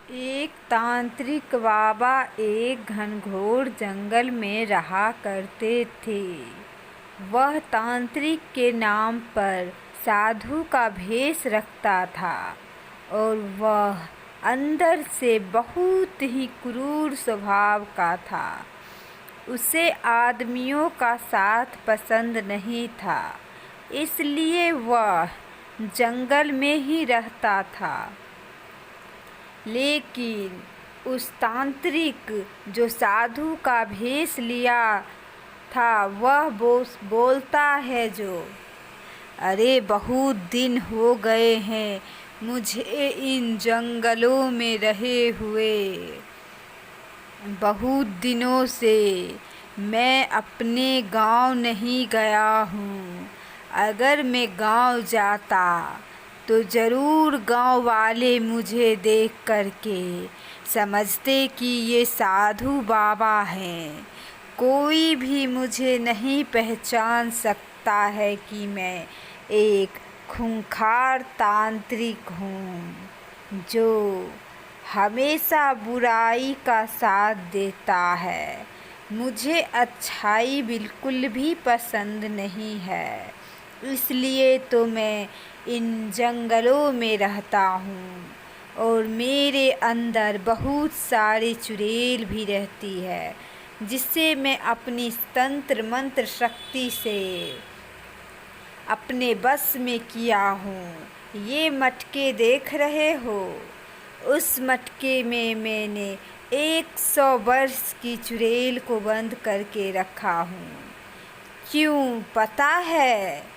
एक तांत्रिक बाबा एक घनघोर जंगल में रहा करते थे। वह तांत्रिक के नाम पर साधु का भेष रखता था और वह अंदर से बहुत ही क्रूर स्वभाव का था। उसे आदमियों का साथ पसंद नहीं था, इसलिए वह जंगल में ही रहता था। लेकिन उस तांत्रिक जो साधु का भेष लिया था, वह बोलता है जो, अरे बहुत दिन हो गए हैं मुझे इन जंगलों में रहे हुए। बहुत दिनों से मैं अपने गांव नहीं गया हूँ। अगर मैं गांव जाता तो ज़रूर गांव वाले मुझे देख करके समझते कि ये साधु बाबा हैं। कोई भी मुझे नहीं पहचान सकता है कि मैं एक खूंखार तांत्रिक हूँ जो हमेशा बुराई का साथ देता है। मुझे अच्छाई बिल्कुल भी पसंद नहीं है, इसलिए तो मैं इन जंगलों में रहता हूँ और मेरे अंदर बहुत सारी चुड़ैल भी रहती है, जिससे मैं अपनी तंत्र मंत्र शक्ति से अपने बस में किया हूँ। ये मटके देख रहे हो, उस मटके में मैंने 100 वर्ष की चुड़ैल को बंद करके रखा हूँ। क्यों पता है?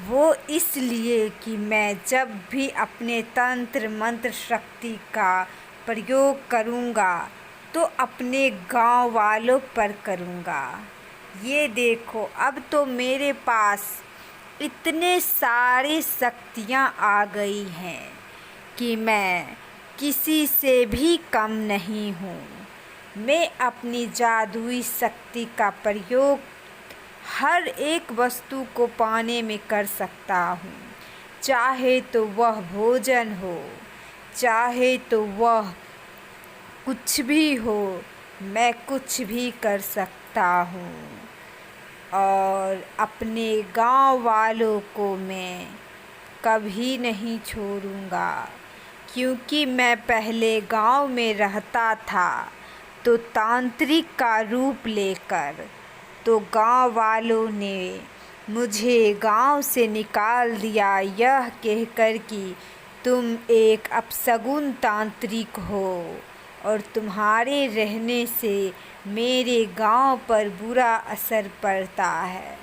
वो इसलिए कि मैं जब भी अपने तंत्र मंत्र शक्ति का प्रयोग करूँगा तो अपने गांव वालों पर करूँगा। ये देखो, अब तो मेरे पास इतने सारी शक्तियाँ आ गई हैं कि मैं किसी से भी कम नहीं हूँ। मैं अपनी जादुई शक्ति का प्रयोग हर एक वस्तु को पाने में कर सकता हूँ, चाहे तो वह भोजन हो, चाहे तो वह कुछ भी हो, मैं कुछ भी कर सकता हूँ। और अपने गांव वालों को मैं कभी नहीं छोड़ूंगा, क्योंकि मैं पहले गांव में रहता था तो तांत्रिक का रूप लेकर, तो गांव वालों ने मुझे गांव से निकाल दिया, यह कहकर कि तुम एक अपशगुन तांत्रिक हो और तुम्हारे रहने से मेरे गांव पर बुरा असर पड़ता है।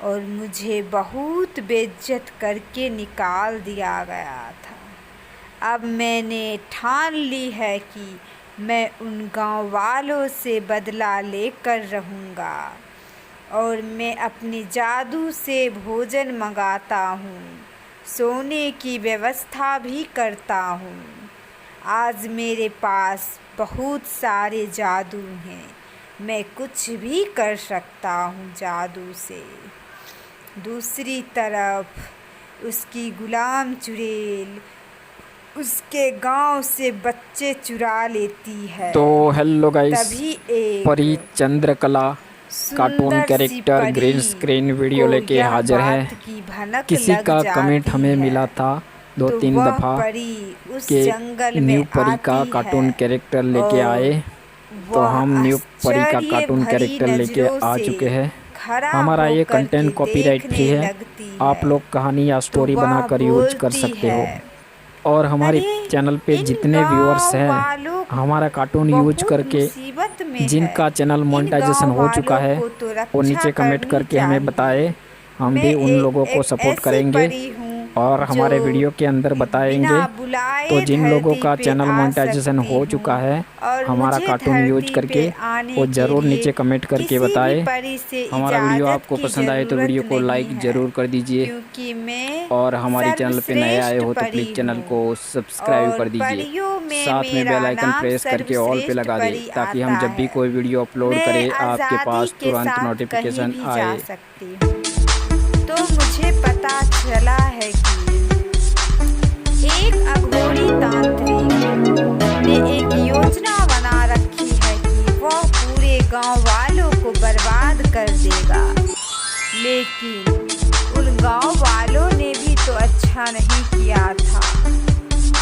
और मुझे बहुत बेइज्जत करके निकाल दिया गया था। अब मैंने ठान ली है कि मैं उन गांव वालों से बदला लेकर रहूँगा और मैं अपनी जादू से भोजन मंगाता हूँ, सोने की व्यवस्था भी करता हूँ। आज मेरे पास बहुत सारे जादू हैं, मैं कुछ भी कर सकता हूँ जादू से। दूसरी तरफ उसकी गुलाम चुड़ैल उसके गांव से बच्चे चुरा लेती है। तो हेलो गाइस, तभी एक परी चंद्रकला कार्टून सुंदर सी कैरेक्टर परी ग्रीन स्क्रीन वीडियो को लेके यह हाजिर है। बात की भनक किसी लग का कमेंट जाती हमें है, मिला था तो 2-3 वह दफ़ा परी उस कि जंगल न्यू में परी का आती कार्टून है कैरेक्टर लेके और आए। तो वह हम न्यू परी का आश्चर्य कार्टून भरी कैरेक्टर लेके नजरों आ से चुके हैं। खड़ा हमारा ये होकर कंटेंट के कॉपीराइट फ्री देखने है, लगती आप है। लोग कहानी या तो स्टोरी वह बनाकर यूज कर बोलती सकते है, हो। और हमारे अरे चैनल पे इन जितने व्यूअर्स गांव हैं, वालों हमारा कार्टून यूज बहुत करके मुसीबत में है। जिनका चैनल इन मोनेटाइजेशन गांव हो चुका वालों है को तो वो रक्षा नीचे कमेंट करनी करके हमें चाहिए। बताए, हम मैं भी उन लोगों को एक सपोर्ट ऐसी करेंगे परी हूँ और जो हमारे वीडियो के अंदर बिना बताएंगे। तो बुलाए जिन लोगों धरती का पे चैनल आ मोनेटाइजेशन सकती हो हूँ चुका है और हमारा मुझे कार्टून यूज धरती करके, पे आने वो के ज़रूर लिए नीचे कमेंट करके किसी भी बताए। परी से हमारा वीडियो इजाज़त आपको की पसंद आए तो ज़रूरत वीडियो को नहीं लाइक है, ज़रूर कर दीजिए। क्योंकि मैं और हमारे चैनल पे नए आए सर्वश्रेष्ठ हो तो परी प्लीज़ चैनल हूँ को सब्सक्राइब और कर दीजिए। परियों में साथ में मेरा बेल आइकन नाम प्रेस करके ऑल पे सर्वश्रेष्ठ लगा दे, परी ताकि हम आता जब भी है। कोई वीडियो अपलोड मैं करें आपके आज़ादी पास के तुरंत साथ कहीं नोटिफिकेशन भी जा आए। सकती हूँ। तो मुझे पता चला है कि एक अघोरी तांत्रिक अच्छा नहीं किया था।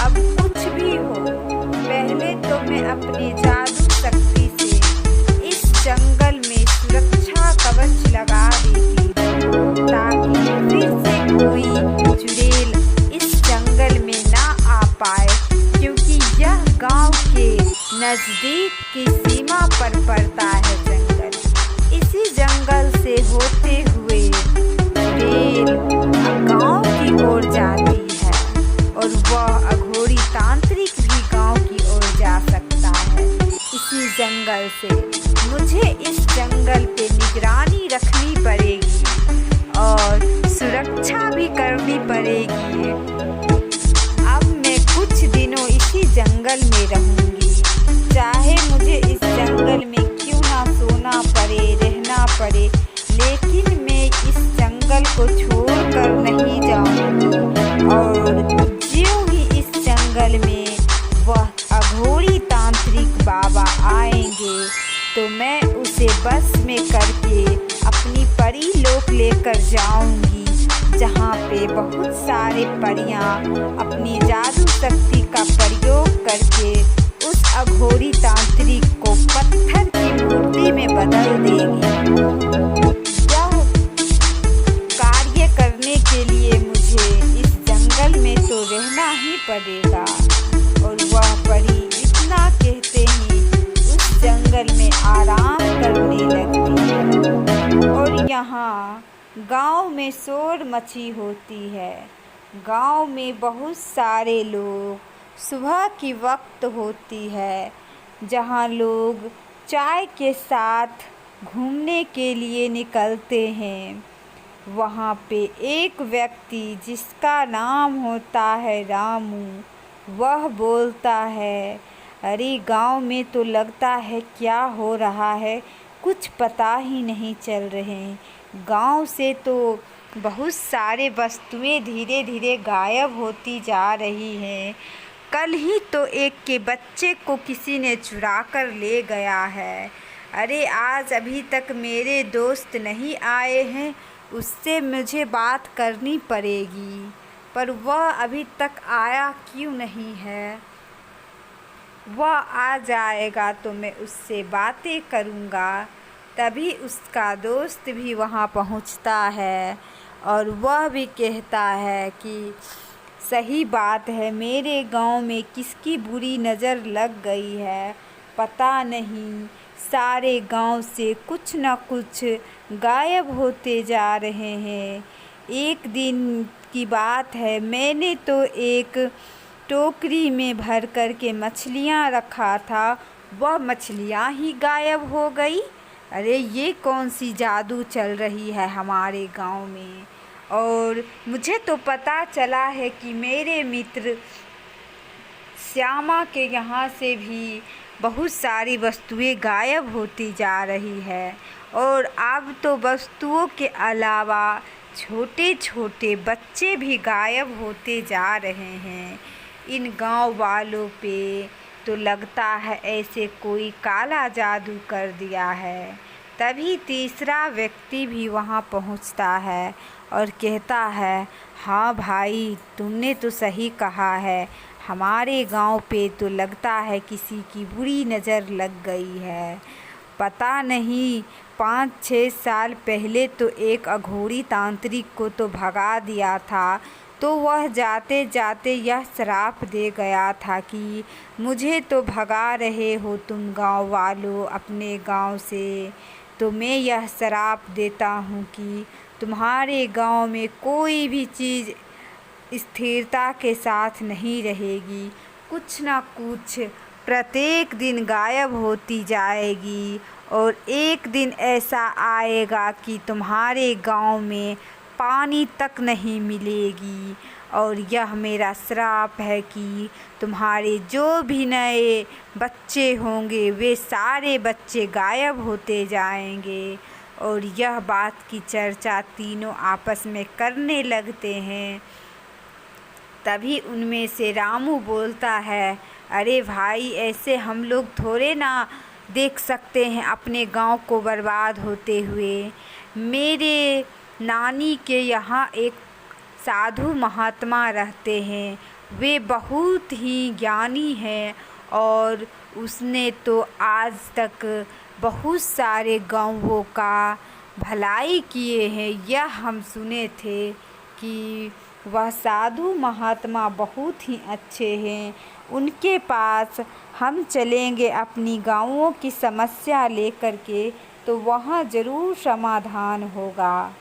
अब कुछ भी हो, पहले तो मैं अपने जादू शक्ति से इस जंगल में सुरक्षा कवच लगा देती ताकि फिर से कोई चुड़ैल इस जंगल में ना आ पाए, क्योंकि यह गांव के नजदीक की सीमा पर पड़ता है जंगल। इसी जंगल से होते हुए चुड़ैल गांव की ओर जाती है और वह अघोरी तांत्रिक भी गांव की ओर जा सकता है। इसी जंगल से मुझे इस जंगल पे निगरानी रखनी पड़ेगी और सुरक्षा भी करनी पड़ेगी। अब मैं कुछ दिनों इसी जंगल में रहूंगी, चाहे मुझे इस जंगल में क्यों ना सोना पड़े, रहना पड़े, लेकिन मैं इस जंगल को छोड़कर नहीं जाऊंगी। और ज्यों ही इस जंगल में वह अघोरी तांत्रिक बाबा आएंगे तो मैं उसे बस में करके अपनी परी लोक लेकर जाऊंगी, जहाँ पे बहुत सारे परियां अपनी जादू शक्ति का प्रयोग करके उस अघोरी तांत्रिक को पत्थर की मूर्ति में बदल देंगी। यह कार्य करने के लिए मुझे इस जंगल में तो रहना ही पड़ेगा। और वह परी इतना कहते ही उस जंगल में आराम करने लगती है। और यहाँ गांव में शोर मची होती है। गांव में बहुत सारे लोग, सुबह की वक्त होती है जहां लोग चाय के साथ घूमने के लिए निकलते हैं। वहां पे एक व्यक्ति जिसका नाम होता है रामू, वह बोलता है, अरे गांव में तो लगता है क्या हो रहा है, कुछ पता ही नहीं चल रहे। गांव से तो बहुत सारे वस्तुएं धीरे धीरे गायब होती जा रही हैं। कल ही तो एक के बच्चे को किसी ने चुरा कर ले गया है। अरे आज अभी तक मेरे दोस्त नहीं आए हैं, उससे मुझे बात करनी पड़ेगी, पर वह अभी तक आया क्यों नहीं है। वह आ जाएगा तो मैं उससे बातें करूँगा। तभी उसका दोस्त भी वहाँ पहुँचता है और वह भी कहता है कि सही बात है, मेरे गांव में किसकी बुरी नज़र लग गई है, पता नहीं। सारे गांव से कुछ न कुछ गायब होते जा रहे हैं। एक दिन की बात है, मैंने तो एक टोकरी में भर कर के मछलियाँ रखा था, वह मछलियाँ ही गायब हो गई। अरे ये कौन सी जादू चल रही है हमारे गांव में। और मुझे तो पता चला है कि मेरे मित्र श्यामा के यहाँ से भी बहुत सारी वस्तुएं गायब होती जा रही है। और अब तो वस्तुओं के अलावा छोटे छोटे बच्चे भी गायब होते जा रहे हैं। इन गांव वालों पे तो लगता है ऐसे कोई काला जादू कर दिया है। तभी तीसरा व्यक्ति भी वहां पहुंचता है और कहता है, हाँ भाई, तुमने तो सही कहा है, हमारे गांव पे तो लगता है किसी की बुरी नज़र लग गई है। पता नहीं 5-6 साल पहले तो एक अघोरी तांत्रिक को तो भगा दिया था, तो वह जाते जाते यह श्राप दे गया था कि मुझे तो भगा रहे हो तुम गांव वालों अपने गांव से, तो मैं यह श्राप देता हूँ कि तुम्हारे गांव में कोई भी चीज़ स्थिरता के साथ नहीं रहेगी, कुछ ना कुछ प्रत्येक दिन गायब होती जाएगी। और एक दिन ऐसा आएगा कि तुम्हारे गांव में पानी तक नहीं मिलेगी। और यह मेरा श्राप है कि तुम्हारे जो भी नए बच्चे होंगे वे सारे बच्चे गायब होते जाएंगे। और यह बात की चर्चा तीनों आपस में करने लगते हैं। तभी उनमें से रामू बोलता है, अरे भाई, ऐसे हम लोग थोड़े ना देख सकते हैं अपने गांव को बर्बाद होते हुए। मेरे नानी के यहाँ एक साधु महात्मा रहते हैं, वे बहुत ही ज्ञानी हैं और उसने तो आज तक बहुत सारे गाँवों का भलाई किए हैं। यह हम सुने थे कि वह साधु महात्मा बहुत ही अच्छे हैं। उनके पास हम चलेंगे अपनी गाँवों की समस्या लेकर के, तो वहाँ ज़रूर समाधान होगा।